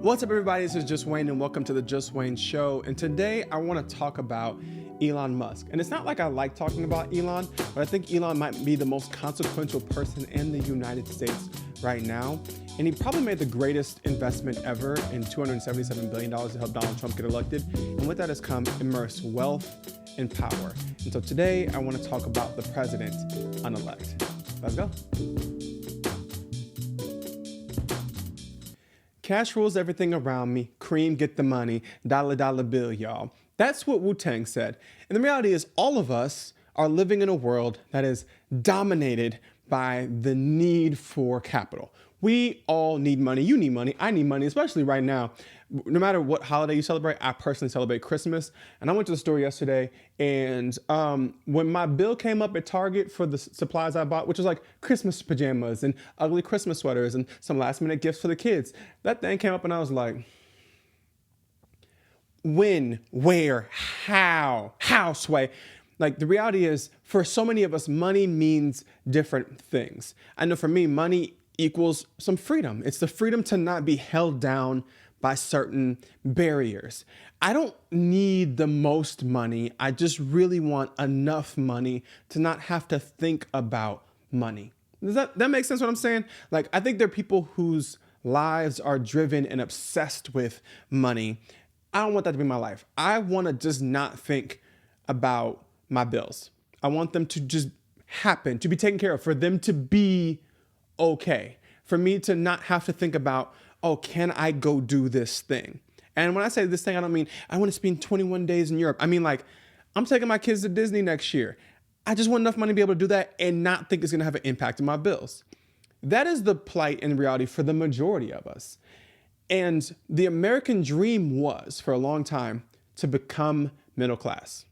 What's up, everybody? This is Just Wayne, and welcome to the Just Wayne Show. And today I want to talk about Elon Musk. And it's not like I like talking about Elon, but I think Elon might be the most consequential person in the United States right now. And he probably made the greatest investment ever in $277 billion to help Donald Trump get elected. And with that has come immense wealth and power. And so today I want to talk about the president-elect. Let's go. Cash rules everything around me. Cream, get the money. Dollar, dollar bill, y'all. That's what Wu-Tang said. And the reality is all of us are living in a world that is dominated by the need for capital. We all need money. You need money. I need money, especially right now. No matter what holiday you celebrate, I personally celebrate Christmas. And I went to the store yesterday, and when my bill came up at Target for the supplies I bought, which was like Christmas pajamas and ugly Christmas sweaters and some last minute gifts for the kids, that thing came up and I was like, when, where, how, Sway? Like, the reality is, for so many of us, money means different things. I know for me, money equals some freedom. It's the freedom to not be held down by certain barriers. I don't need the most money. I just really want enough money to not have to think about money. Does that make sense what I'm saying? Like, I think there are people whose lives are driven and obsessed with money. I don't want that to be my life. I want to just not think about my bills. I want them to just happen, to be taken care of, for them to be okay. For me to not have to think about, oh, can I go do this thing? And when I say this thing, I don't mean I want to spend 21 days in Europe. I mean, like, I'm taking my kids to Disney next year. I just want enough money to be able to do that and not think it's going to have an impact on my bills. That is the plight and reality for the majority of us. And the American dream was, for a long time, to become middle class.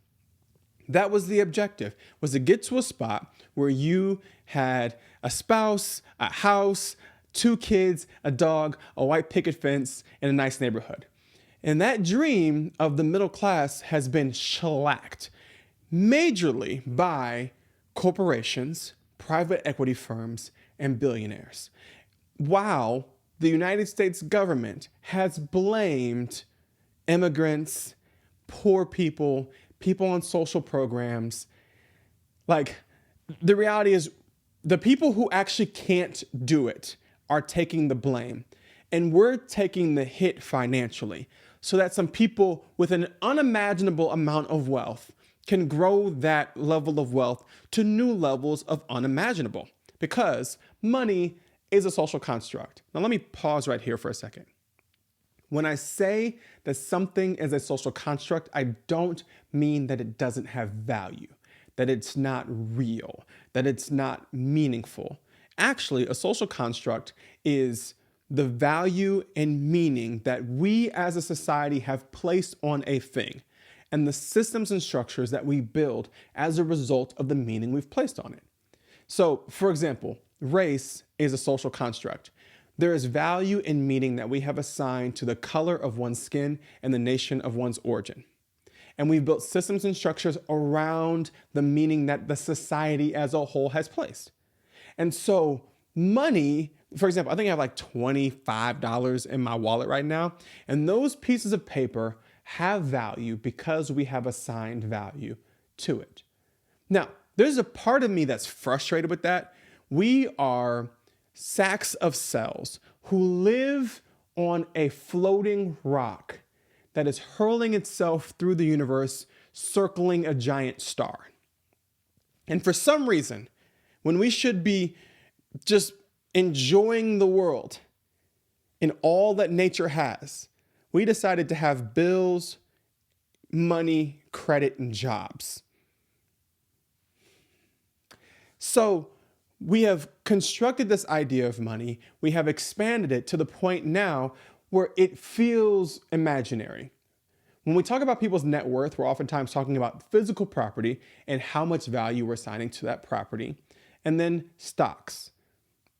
That was the objective, was to get to a spot where you had a spouse, a house, 2 kids, a dog, a white picket fence, and a nice neighborhood. And that dream of the middle class has been shellacked majorly by corporations, private equity firms, and billionaires. While the United States government has blamed immigrants, poor people, people on social programs. Like, the reality is the people who actually can't do it are taking the blame. And we're taking the hit financially so that some people with an unimaginable amount of wealth can grow that level of wealth to new levels of unimaginable, because money is a social construct. Now, let me pause right here for a second. When I say that something is a social construct, I don't mean that it doesn't have value, that it's not real, that it's not meaningful. Actually, a social construct is the value and meaning that we as a society have placed on a thing, and the systems and structures that we build as a result of the meaning we've placed on it. So, for example, race is a social construct. There is value and meaning that we have assigned to the color of one's skin and the nation of one's origin. And we've built systems and structures around the meaning that the society as a whole has placed. And so money, for example, I think I have like $25 in my wallet right now. And those pieces of paper have value because we have assigned value to it. Now, there's a part of me that's frustrated with that. We are sacks of cells who live on a floating rock that is hurling itself through the universe, circling a giant star. And for some reason, when we should be just enjoying the world and all that nature has, we decided to have bills, money, credit, and jobs. So we have constructed this idea of money. We have expanded it to the point now where it feels imaginary. When we talk about people's net worth, we're oftentimes talking about physical property and how much value we're assigning to that property, and then stocks,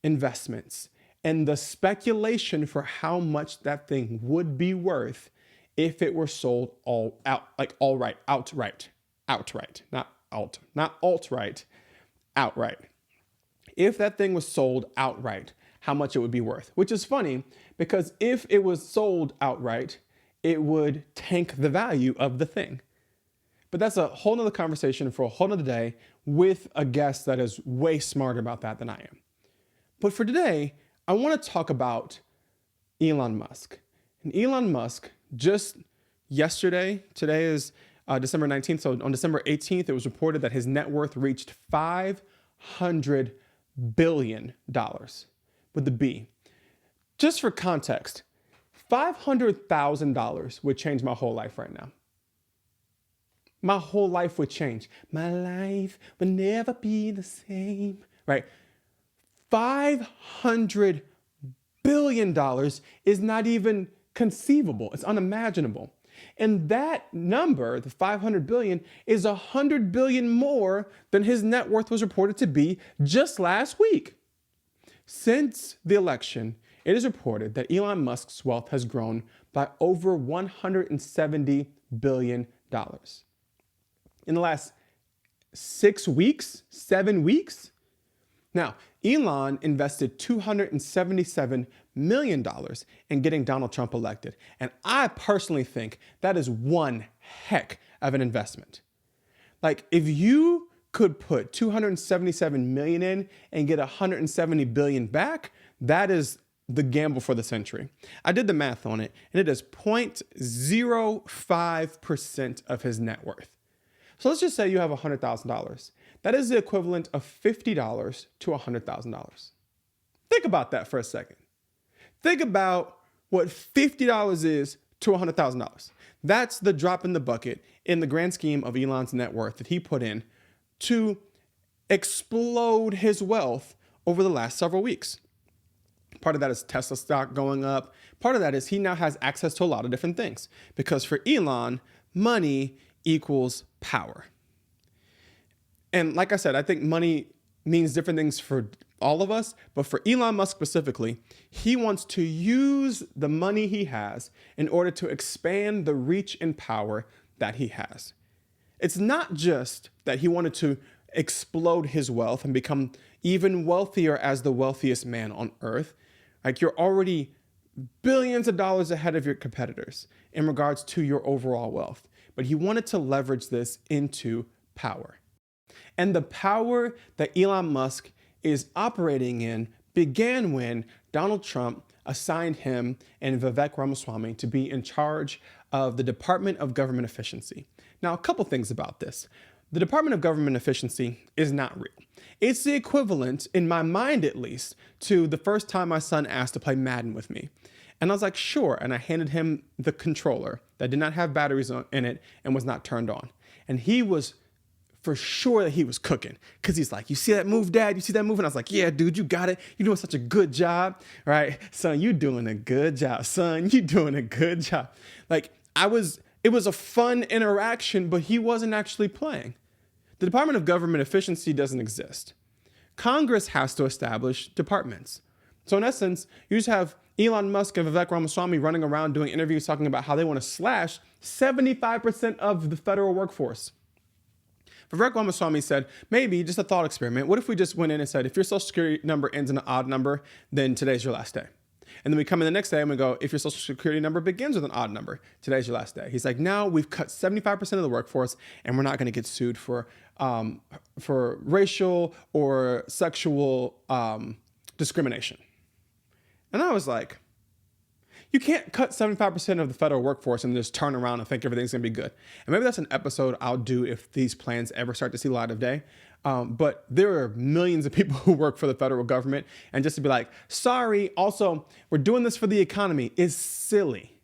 investments, and the speculation for how much that thing would be worth if it were sold outright, outright. If that thing was sold outright, how much it would be worth, which is funny because if it was sold outright, it would tank the value of the thing. But that's a whole nother conversation for a whole nother day with a guest that is way smarter about that than I am. But for today, I want to talk about Elon Musk. And Elon Musk just yesterday, today is December 19th, so on December 18th, it was reported that his net worth reached $500 billion with the B. Just for context, $500,000 would change my whole life right now. My whole life would change. My life would never be the same, right? $500 billion is not even conceivable. It's unimaginable. And that number, the 500 billion, is 100 billion more than his net worth was reported to be just last week. Since the election, it is reported that Elon Musk's wealth has grown by over $170 billion. In the last 7 weeks. Now, Elon invested $277 million in getting Donald Trump elected. And I personally think that is one heck of an investment. Like, if you could put 277 million in and get 170 billion back, that is the gamble for the century. I did the math on it, and it is 0.05% of his net worth. So let's just say you have $100,000. That is the equivalent of $50 to $100,000. Think about that for a second. Think about what $50 is to $100,000. That's the drop in the bucket in the grand scheme of Elon's net worth that he put in to explode his wealth over the last several weeks. Part of that is Tesla stock going up. Part of that is he now has access to a lot of different things because for Elon, money equals power. And like I said, I think money means different things for all of us, but for Elon Musk specifically, he wants to use the money he has in order to expand the reach and power that he has. It's not just that he wanted to explode his wealth and become even wealthier as the wealthiest man on earth. Like, you're already billions of dollars ahead of your competitors in regards to your overall wealth. But he wanted to leverage this into power. And the power that Elon Musk is operating in began when Donald Trump assigned him and Vivek Ramaswamy to be in charge of the Department of Government Efficiency. Now, a couple things about this. The Department of Government Efficiency is not real. It's the equivalent, in my mind at least, to the first time my son asked to play Madden with me. And I was like, sure. And I handed him the controller that did not have batteries in it and was not turned on. And he was for sure that he was cooking because he's like, you see that move, Dad? You see that move? And I was like, yeah, dude, you got it. You're doing such a good job, right? Son, you doing a good job. Son, you doing a good job. Like, it was a fun interaction, but he wasn't actually playing. The Department of Government Efficiency doesn't exist. Congress has to establish departments. So in essence, you just have Elon Musk and Vivek Ramaswamy running around doing interviews talking about how they want to slash 75% of the federal workforce. Vivek Ramaswamy said, maybe just a thought experiment. What if we just went in and said, if your social security number ends in an odd number, then today's your last day. And then we come in the next day and we go, if your social security number begins with an odd number, today's your last day. He's like, now we've cut 75% of the workforce and we're not going to get sued for racial or sexual discrimination. And I was like, you can't cut 75% of the federal workforce and just turn around and think everything's going to be good. And maybe that's an episode I'll do if these plans ever start to see light of day. But there are millions of people who work for the federal government. And just to be like, sorry, also, we're doing this for the economy is silly.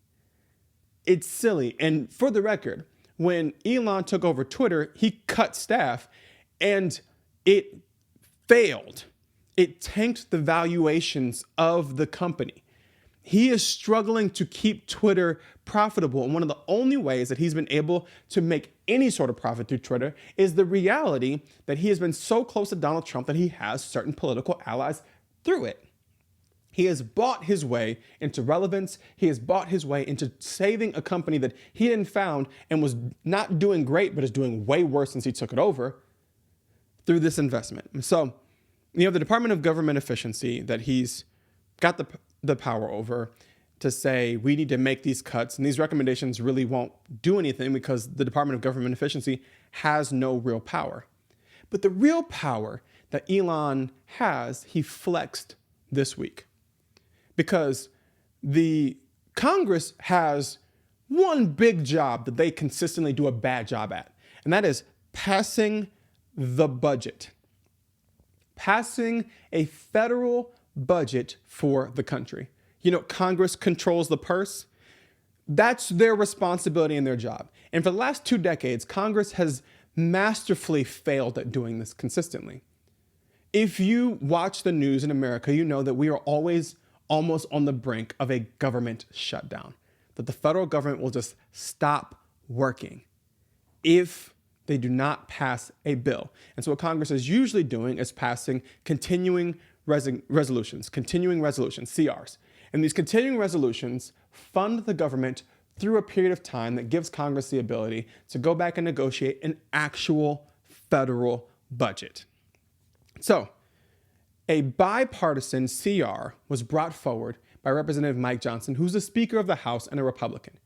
It's silly. And for the record, when Elon took over Twitter, he cut staff and it failed. It tanked the valuations of the company. He is struggling to keep Twitter profitable. And one of the only ways that he's been able to make any sort of profit through Twitter is the reality that he has been so close to Donald Trump that he has certain political allies through it. He has bought his way into relevance. He has bought his way into saving a company that he didn't found and was not doing great, but is doing way worse since he took it over through this investment. So you have the Department of Government Efficiency that he's got the power over to say we need to make these cuts, and these recommendations really won't do anything because the Department of Government Efficiency has no real power. But the real power that Elon has, he flexed this week, because the Congress has one big job that they consistently do a bad job at, and that is passing the budget. Passing a federal budget for the country. You know, Congress controls the purse. That's their responsibility and their job. And for the last 2 decades, Congress has masterfully failed at doing this consistently. If you watch the news in America, you know that we are always almost on the brink of a government shutdown, that the federal government will just stop working if they do not pass a bill. And so what Congress is usually doing is passing continuing resolutions, CRs. And these continuing resolutions fund the government through a period of time that gives Congress the ability to go back and negotiate an actual federal budget. So, a bipartisan CR was brought forward by Representative Mike Johnson, who's the Speaker of the House and a Republican.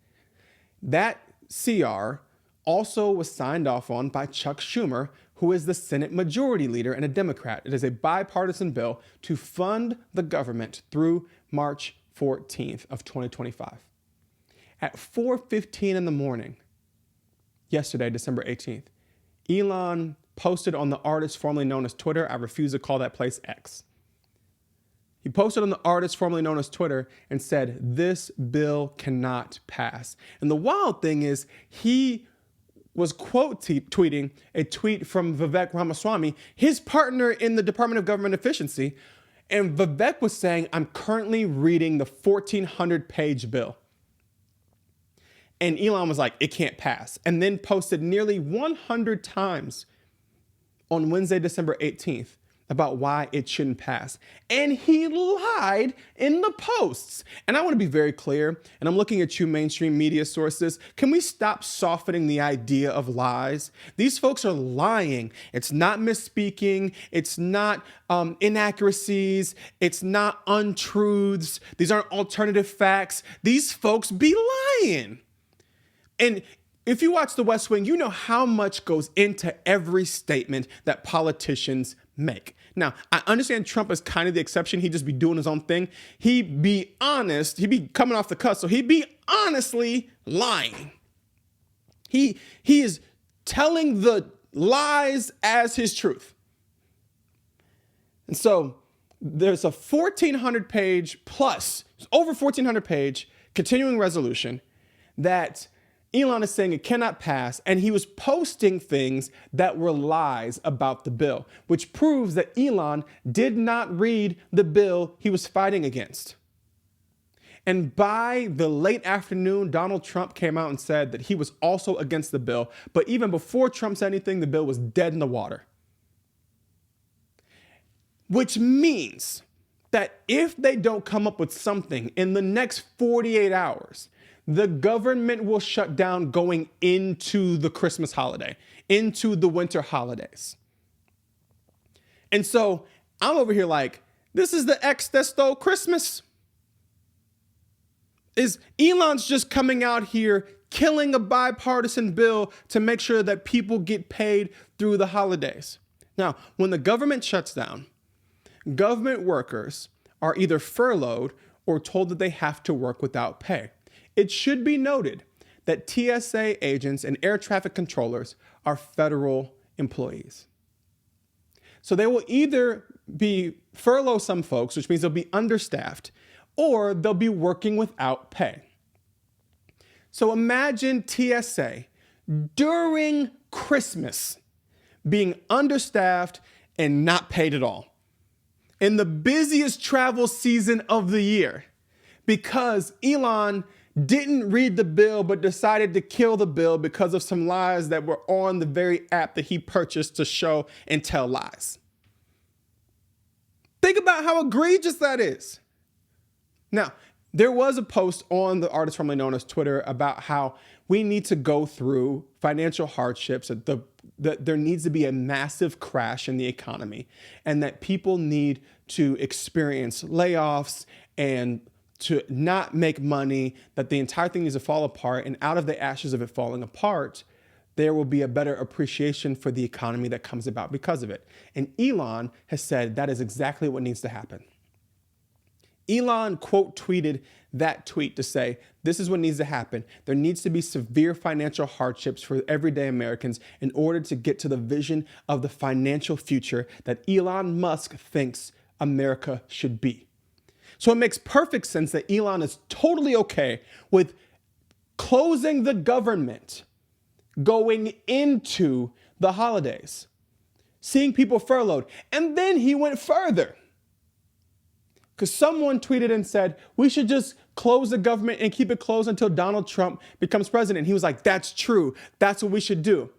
That CR also was signed off on by Chuck Schumer, who is the Senate Majority Leader and a Democrat. It is a bipartisan bill to fund the government through March 14th of 2025. At 4:15 in the morning, yesterday, December 18th, Elon posted on the artist formerly known as Twitter. I refuse to call that place X. He posted on the artist formerly known as Twitter and said, "This bill cannot pass." And the wild thing is, he was quote tweeting a tweet from Vivek Ramaswamy, his partner in the Department of Government Efficiency. And Vivek was saying, "I'm currently reading the 1,400-page bill." And Elon was like, "It can't pass." And then posted nearly 100 times on Wednesday, December 18th, about why it shouldn't pass. And he lied in the posts. And I want to be very clear, and I'm looking at you mainstream media sources. Can we stop softening the idea of lies? These folks are lying. It's not misspeaking. It's not inaccuracies. It's not untruths. These aren't alternative facts. These folks be lying. And if you watch The West Wing, you know how much goes into every statement that politicians make. Now, I understand Trump is kind of the exception. He'd just be doing his own thing. He'd be honest. He'd be coming off the cuff, so he'd be honestly lying. He is telling the lies as his truth. And so there's a 1,400-page plus, over 1,400-page continuing resolution that Elon is saying it cannot pass, and he was posting things that were lies about the bill, which proves that Elon did not read the bill he was fighting against. And by the late afternoon, Donald Trump came out and said that he was also against the bill, but even before Trump said anything, the bill was dead in the water. Which means that if they don't come up with something in the next 48 hours, the government will shut down going into the Christmas holiday, into the winter holidays. And so I'm over here like, this is the X that stole Christmas. Is Elon's just coming out here killing a bipartisan bill to make sure that people get paid through the holidays? Now, when the government shuts down, government workers are either furloughed or told that they have to work without pay. It should be noted that TSA agents and air traffic controllers are federal employees. So they will either be furlough some folks, which means they'll be understaffed, or they'll be working without pay. So imagine TSA during Christmas being understaffed and not paid at all in the busiest travel season of the year because Elon didn't read the bill but decided to kill the bill because of some lies that were on the very app that he purchased to show and tell lies. Think about how egregious that is. Now, there was a post on the artist formerly known as Twitter about how we need to go through financial hardships, that there needs to be a massive crash in the economy, and that people need to experience layoffs and to not make money, that the entire thing needs to fall apart. And out of the ashes of it falling apart, there will be a better appreciation for the economy that comes about because of it. And Elon has said that is exactly what needs to happen. Elon quote tweeted that tweet to say, this is what needs to happen. There needs to be severe financial hardships for everyday Americans in order to get to the vision of the financial future that Elon Musk thinks America should be. So it makes perfect sense that Elon is totally okay with closing the government going into the holidays, seeing people furloughed. And then he went further, because someone tweeted and said, we should just close the government and keep it closed until Donald Trump becomes president. He was like, that's true. That's what we should do.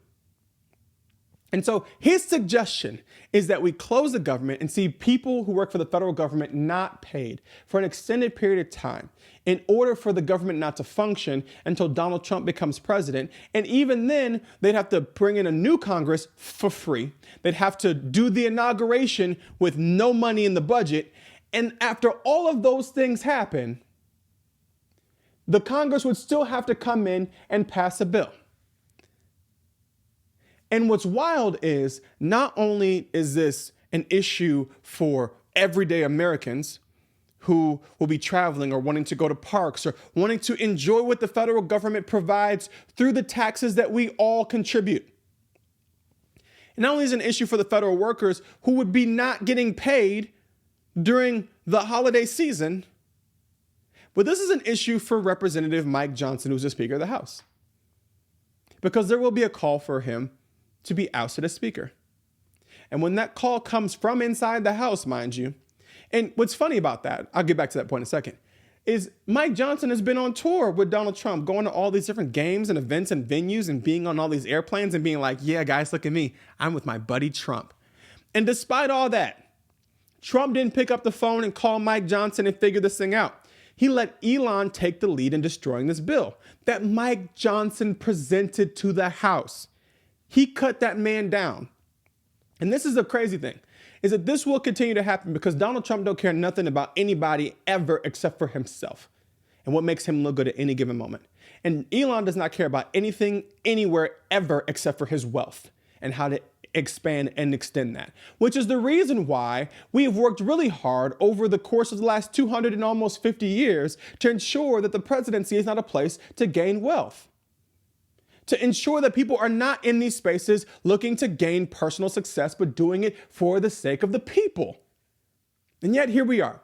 And so his suggestion is that we close the government and see people who work for the federal government not paid for an extended period of time in order for the government not to function until Donald Trump becomes president. And even then, they'd have to bring in a new Congress for free. They'd have to do the inauguration with no money in the budget. And after all of those things happen, the Congress would still have to come in and pass a bill. And what's wild is not only is this an issue for everyday Americans who will be traveling or wanting to go to parks or wanting to enjoy what the federal government provides through the taxes that we all contribute. And not only is it an issue for the federal workers who would be not getting paid during the holiday season, but this is an issue for Representative Mike Johnson, who's the Speaker of the House, because there will be a call for him to be ousted as Speaker. And when that call comes from inside the House, mind you, and what's funny about that, I'll get back to that point in a second, is Mike Johnson has been on tour with Donald Trump, going to all these different games and events and venues and being on all these airplanes and being like, yeah, guys, look at me. I'm with my buddy Trump. And despite all that, Trump didn't pick up the phone and call Mike Johnson and figure this thing out. He let Elon take the lead in destroying this bill that Mike Johnson presented to the House. He cut that man down. And this is the crazy thing, is that this will continue to happen because Donald Trump don't care nothing about anybody ever except for himself and what makes him look good at any given moment. And Elon does not care about anything, anywhere, ever except for his wealth and how to expand and extend that, which is the reason why we have worked really hard over the course of the last 200 and almost 50 years to ensure that the presidency is not a place to gain wealth, to ensure that people are not in these spaces looking to gain personal success, but doing it for the sake of the people. And yet here we are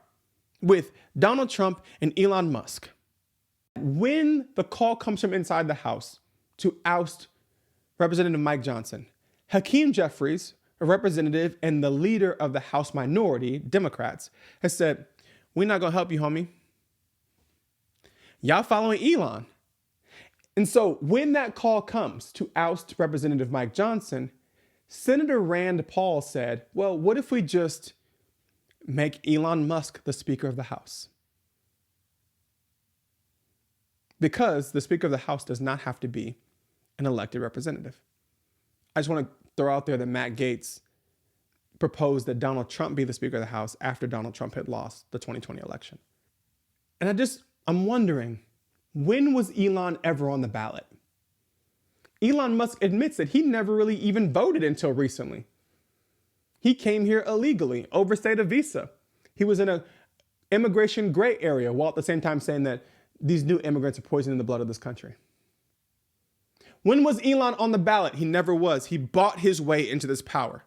with Donald Trump and Elon Musk. When the call comes from inside the House to oust Representative Mike Johnson, Hakeem Jeffries, a representative and the leader of the House minority, Democrats, has said, we're not going to help you, homie. Y'all following Elon. And so when that call comes to oust Representative Mike Johnson, Senator Rand Paul said, well, what if we just make Elon Musk the Speaker of the House? Because the Speaker of the House does not have to be an elected representative. I just want to throw out there that Matt Gaetz proposed that Donald Trump be the Speaker of the House after Donald Trump had lost the 2020 election. And I'm wondering, when was Elon ever on the ballot? Elon Musk admits that he never really even voted until recently. He came here illegally, overstayed a visa. He was in an immigration gray area, while at the same time saying that these new immigrants are poisoning the blood of this country. When was Elon on the ballot? He never was. He bought his way into this power.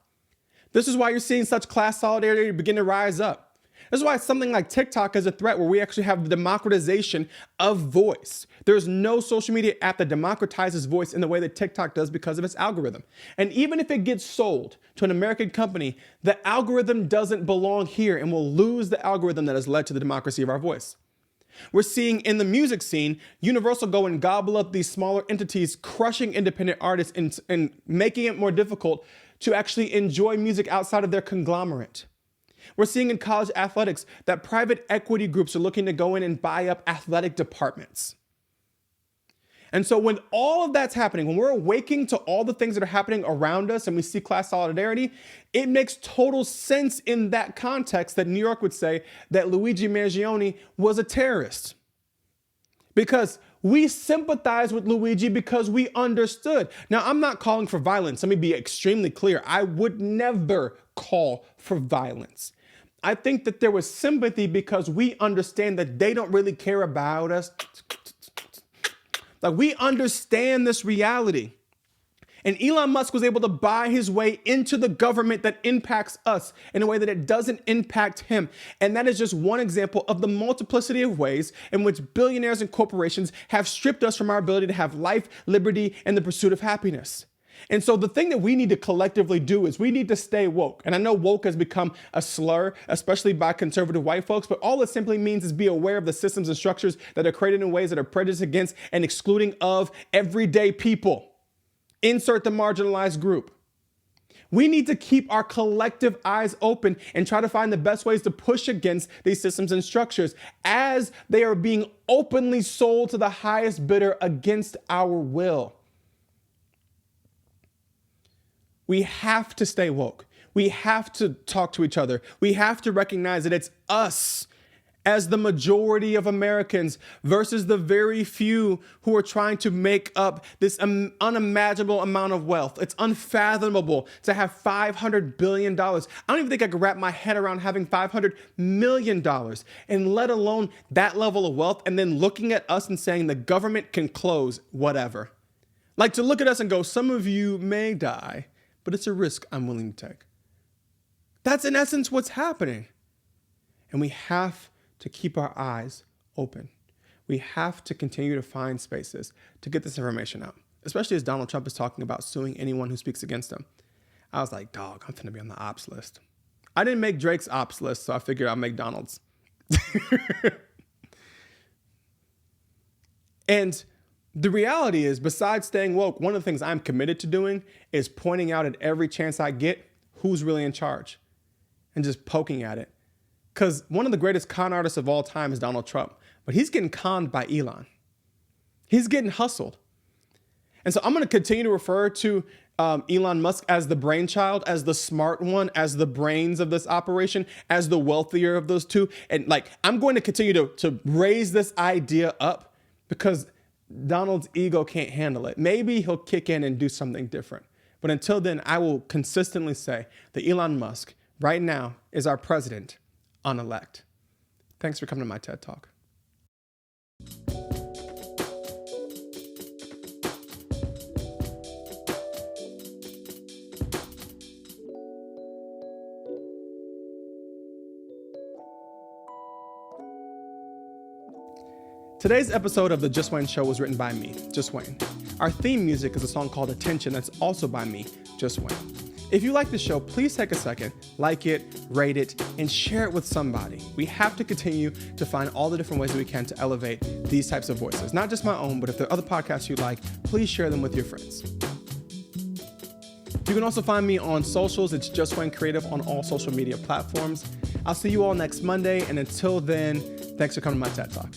This is why you're seeing such class solidarity begin to rise up. This is why something like TikTok is a threat, where we actually have the democratization of voice. There's no social media app that democratizes voice in the way that TikTok does because of its algorithm. And even if it gets sold to an American company, the algorithm doesn't belong here and will lose the algorithm that has led to the democracy of our voice. We're seeing in the music scene, Universal go and gobble up these smaller entities, crushing independent artists and making it more difficult to actually enjoy music outside of their conglomerate. We're seeing in college athletics that private equity groups are looking to go in and buy up athletic departments. And so when all of that's happening, when we're awaking to all the things that are happening around us and we see class solidarity, it makes total sense in that context that New York would say that Luigi Mangione was a terrorist. Because we sympathize with Luigi because we understood. Now, I'm not calling for violence. Let me be extremely clear. I would never call for violence. I think that there was sympathy because we understand that they don't really care about us. Like, we understand this reality. And Elon Musk was able to buy his way into the government that impacts us in a way that it doesn't impact him. And that is just one example of the multiplicity of ways in which billionaires and corporations have stripped us from our ability to have life, liberty, and the pursuit of happiness. And so the thing that we need to collectively do is we need to stay woke. And I know woke has become a slur, especially by conservative white folks, but all it simply means is be aware of the systems and structures that are created in ways that are prejudiced against and excluding of everyday people. Insert the marginalized group. We need to keep our collective eyes open and try to find the best ways to push against these systems and structures as they are being openly sold to the highest bidder against our will. We have to stay woke. We have to talk to each other. We have to recognize that it's us as the majority of Americans versus the very few who are trying to make up this unimaginable amount of wealth. It's unfathomable to have $500 billion. I don't even think I could wrap my head around having $500 million, and let alone that level of wealth, and then looking at us and saying the government can close whatever. Like, to look at us and go, some of you may die, but it's a risk I'm willing to take. That's in essence what's happening. And we have to keep our eyes open. We have to continue to find spaces to get this information out, especially as Donald Trump is talking about suing anyone who speaks against him. I was like, dog, I'm finna be on the ops list. I didn't make Drake's ops list, so I figured I'll make Donald's. And the reality is, besides staying woke, one of the things I'm committed to doing is pointing out at every chance I get who's really in charge and just poking at it. Because one of the greatest con artists of all time is Donald Trump, but he's getting conned by Elon. He's getting hustled. And so I'm going to continue to refer to Elon Musk as the brainchild, as the smart one, as the brains of this operation, as the wealthier of those two. And like, I'm going to continue to raise this idea up because Donald's ego can't handle it. Maybe he'll kick in and do something different. But until then, I will consistently say that Elon Musk right now is our president unelect. Thanks for coming to my TED Talk. Today's episode of The Just Wayne Show was written by me, Just Wayne. Our theme music is a song called Attention that's also by me, Just Wayne. If you like the show, please take a second, like it, rate it, and share it with somebody. We have to continue to find all the different ways that we can to elevate these types of voices. Not just my own, but if there are other podcasts you like, please share them with your friends. You can also find me on socials. It's Just Wayne Creative on all social media platforms. I'll see you all next Monday, and until then, thanks for coming to my TED Talk.